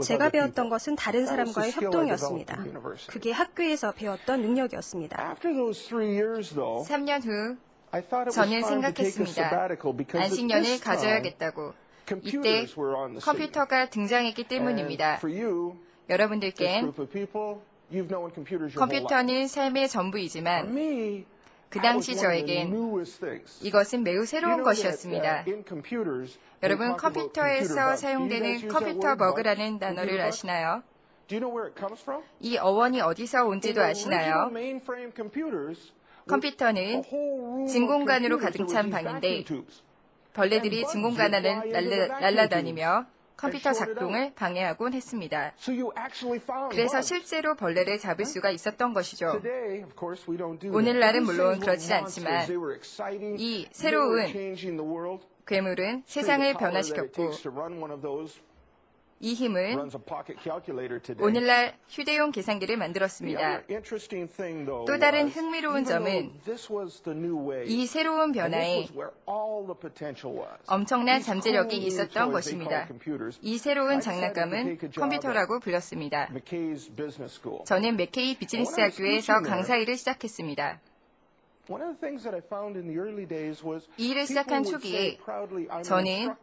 제가 배웠던 것은 다른 사람과의 협동이었습니다. 그게 학교에서 배웠던 능력이었습니다. 3년 후 저는 생각했습니다. 안식년을 가져야겠다고. 이때 컴퓨터가 등장했기 때문입니다. 여러분들께는 컴퓨터는 삶의 전부이지만 그 당시 저에겐 이것은 매우 새로운 것이었습니다. 여러분, 컴퓨터에서 사용되는 컴퓨터 버그라는 단어를 아시나요? 이 어원이 어디서 온지도 아시나요? 컴퓨터는 진공관으로 가득 찬 방인데 벌레들이 진공관 안을 날아다니며 컴퓨터 작동을 방해하곤 했습니다. 그래서 실제로 벌레를 잡을 수가 있었던 것이죠. 오늘날은 물론 그렇지 않지만 이 새로운 괴물은 세상을 변화시켰고 이 힘은 오늘날 휴대용 계산기를 만들었습니다. 또 다른 흥미로운 점은 이 새로운 변화에 엄청난 잠재력이 있었던 것입니다. 이 새로운 장난감은 컴퓨터라고 불렸습니다. 저는 맥케이 비즈니스 학교에서 강사 일을 시작했습니다. 이 일을 시작한 초기에 저는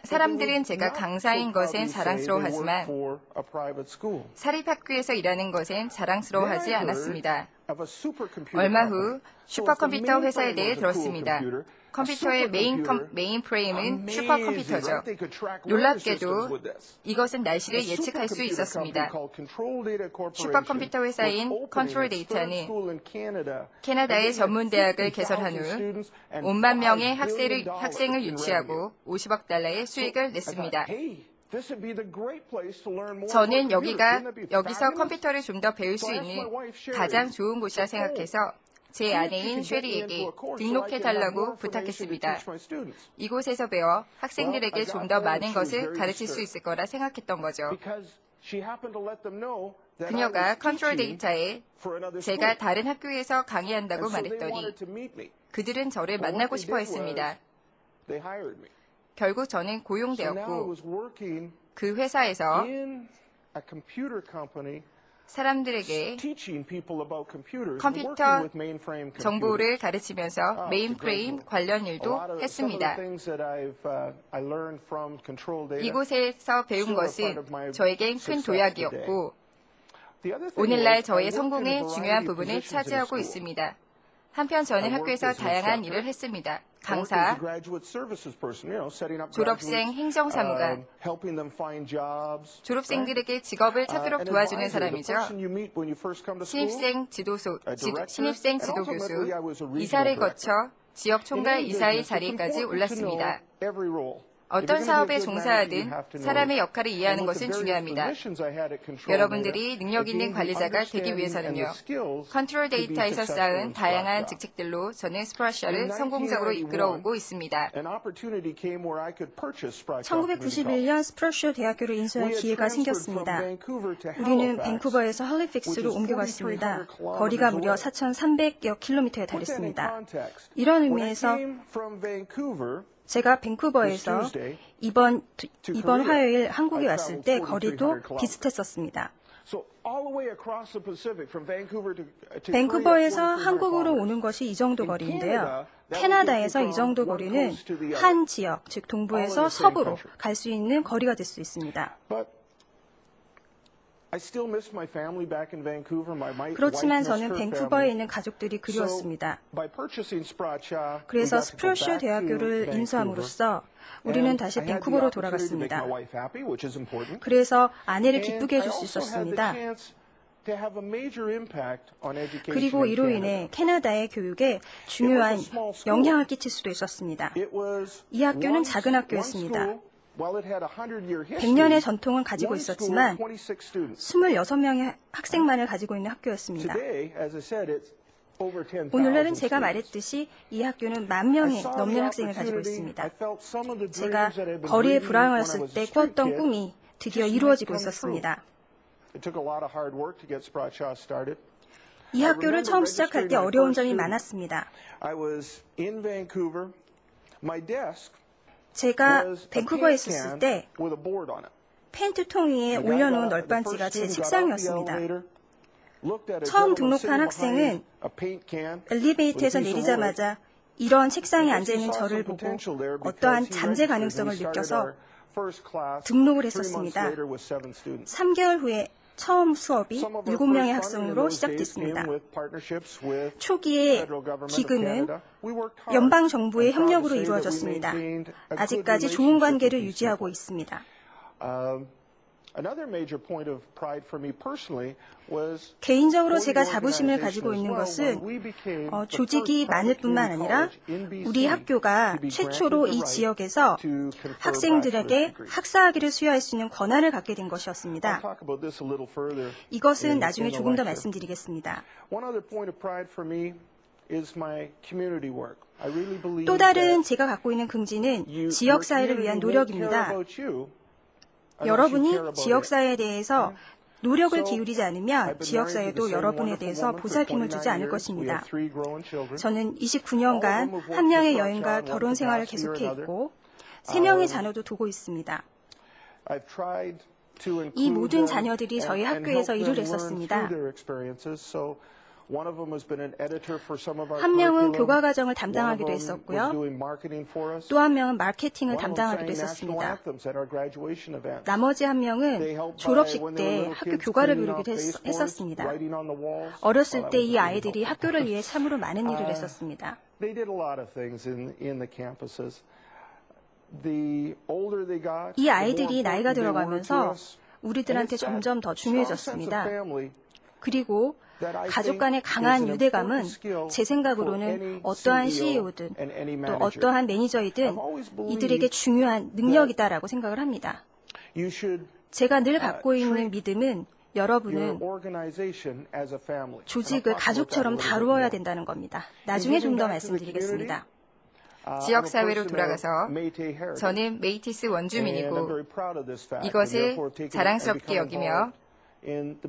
사람들은 제가 강사인 것엔 자랑스러워하지만 사립학교에서 일하는 것엔 자랑스러워하지 않았습니다. 얼마 후 슈퍼컴퓨터 회사에 대해 들었습니다. 컴퓨터의 메인 프레임은 슈퍼컴퓨터죠. 놀랍게도 이것은 날씨를 예측할 수 있었습니다. 슈퍼컴퓨터 회사인 컨트롤 데이터는 캐나다의 전문대학을 개설한 후 5만 명의 학생을 유치하고 50억 달러의 수익을 냈습니다. 저는 여기서 컴퓨터를 좀 더 배울 수 있는 가장 좋은 곳이라 생각해서 제 아내인 쉐리에게 등록해달라고 부탁했습니다. 이곳에서 배워 학생들에게 좀 더 많은 것을 가르칠 수 있을 거라 생각했던 거죠. 그녀가 컨트롤 데이터에 제가 다른 학교에서 강의한다고 말했더니 그들은 저를 만나고 싶어 했습니다. 결국 저는 고용되었고 그 회사에서 사람들에게 컴퓨터 정보를 가르치면서 메인프레임 관련 일도 했습니다. 이곳에서 배운 것은 저에겐 큰 도약이었고 오늘날 저의 성공의 중요한 부분을 차지하고 있습니다. 한편 저는 학교에서 다양한 일을 했습니다. 강사, 졸업생 행정사무관, 졸업생들에게 직업을 찾도록 도와주는 사람이죠. 신입생 지도교수, 이사를 거쳐 지역 총괄 이사의 자리까지 올랐습니다. 어떤 사업에 종사하든 사람의 역할을 이해하는 것은 중요합니다. 여러분들이 능력 있는 관리자가 되기 위해서는요. 컨트롤 데이터에서 쌓은 다양한 직책들로 저는 스프라셔를 성공적으로 이끌어오고 있습니다. 1991년 스프라셔 대학교를 인수할 기회가 생겼습니다. 우리는 밴쿠버에서 할리픽스로 옮겨갔습니다. 거리가 무려 4,300여 킬로미터에 달했습니다. 이런 의미에서 제가 밴쿠버에서 이번 화요일 한국에 왔을 때 거리도 비슷했었습니다. 밴쿠버에서 한국으로 오는 것이 이 정도 거리인데요. 캐나다에서 이 정도 거리는 한 지역, 즉 동부에서 서부로 갈 수 있는 거리가 될 수 있습니다. 그렇지만 저는 밴쿠버에 있는 가족들이 그리웠습니다. 그래서 스프라셔 대학교를 인수함으로써 우리는 다시 밴쿠버로 돌아갔습니다. 그래서 아내를 기쁘게 해줄 수 있었습니다. 그리고 이로 인해 캐나다의 교육에 중요한 영향을 끼칠 수도 있었습니다. 이 학교는 작은 학교였습니다. 100년의 전통을 가지고 있었지만 26명의 학생만을 가지고 있는 학교였습니다. 오늘날은 제가 말했듯이 이 학교는 10,000명이 넘는 학생을 가지고 있습니다. 제가 거리에 불황이었을 때 꾸었던 꿈이 드디어 이루어지고 있었습니다. 이 학교를 처음 시작할 때 어려운 점이 많았습니다. 제가 밴쿠버에 있었을 때 펜트통 위에 올려놓은 널빤지가 제 책상이었습니다. 처음 등록한 학생은 엘리베이터에서 내리자마자 이런 책상에 앉아있는 저를 보고 어떠한 잠재 가능성을 느껴서 등록을 했었습니다. 3개월 후에 처음 수업이 7명의 학생으로 시작됐습니다. 초기에 기금은 연방정부의 협력으로 이루어졌습니다. 아직까지 좋은 관계를 유지하고 있습니다. 개인적으로 제가 자부심을 가지고 있는 것은 조직이 많을 뿐만 아니라 우리 학교가 최초로 이 지역에서 학생들에게 학사학위를 수여할 수 있는 권한을 갖게 된 것이었습니다. 이것은 나중에 조금 더 말씀드리겠습니다. 또 다른 제가 갖고 있는 긍지는 지역사회를 위한 노력입니다. 여러분이 지역사회에 대해서 노력을 기울이지 않으면 지역사회도 여러분에 대해서 보살핌을 주지 않을 것입니다. 저는 29년간 한 명의 여인과 결혼 생활을 계속해 있고 3명의 자녀도 두고 있습니다. 이 모든 자녀들이 저희 학교에서 일을 했었습니다. 한 명은 교과 과정을 담당하기도 했었고요. 또 한 명은 마케팅을 담당하기도 했었습니다. 나머지 한 명은 졸업식 때 학교 교과를 부르기도 했었습니다. 어렸을 때 이 아이들이 학교를 위해 참으로 많은 일을 했었습니다. 이 아이들이 나이가 들어가면서 우리들한테 점점 더 중요해졌습니다. 그리고 가족 간의 강한 유대감은 제 생각으로는 어떠한 CEO든 또 어떠한 매니저이든 이들에게 중요한 능력이다라고 생각을 합니다. 제가 늘 갖고 있는 믿음은 여러분은 조직을 가족처럼 다루어야 된다는 겁니다. 나중에 좀 더 말씀드리겠습니다. 지역사회로 돌아가서 저는 메이티스 원주민이고 이것을 자랑스럽게 여기며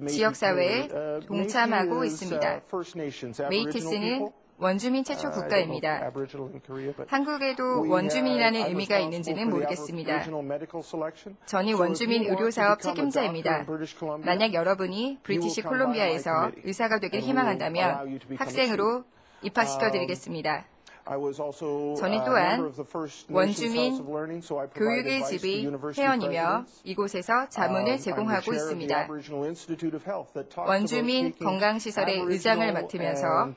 지역사회에 동참하고 있습니다. 메이티스는 원주민 최초 국가입니다. 한국에도 원주민이라는 의미가 있는지는 모르겠습니다. 저는 원주민 의료사업 책임자입니다. 만약 여러분이 브리티시 콜롬비아에서 의사가 되길 희망한다면 학생으로 입학시켜드리겠습니다. 저는 또한 원주민 교육의 집의 회원이며 이곳에서 자문을 제공하고 있습니다. 원주민 건강시설의 의장을 맡으면서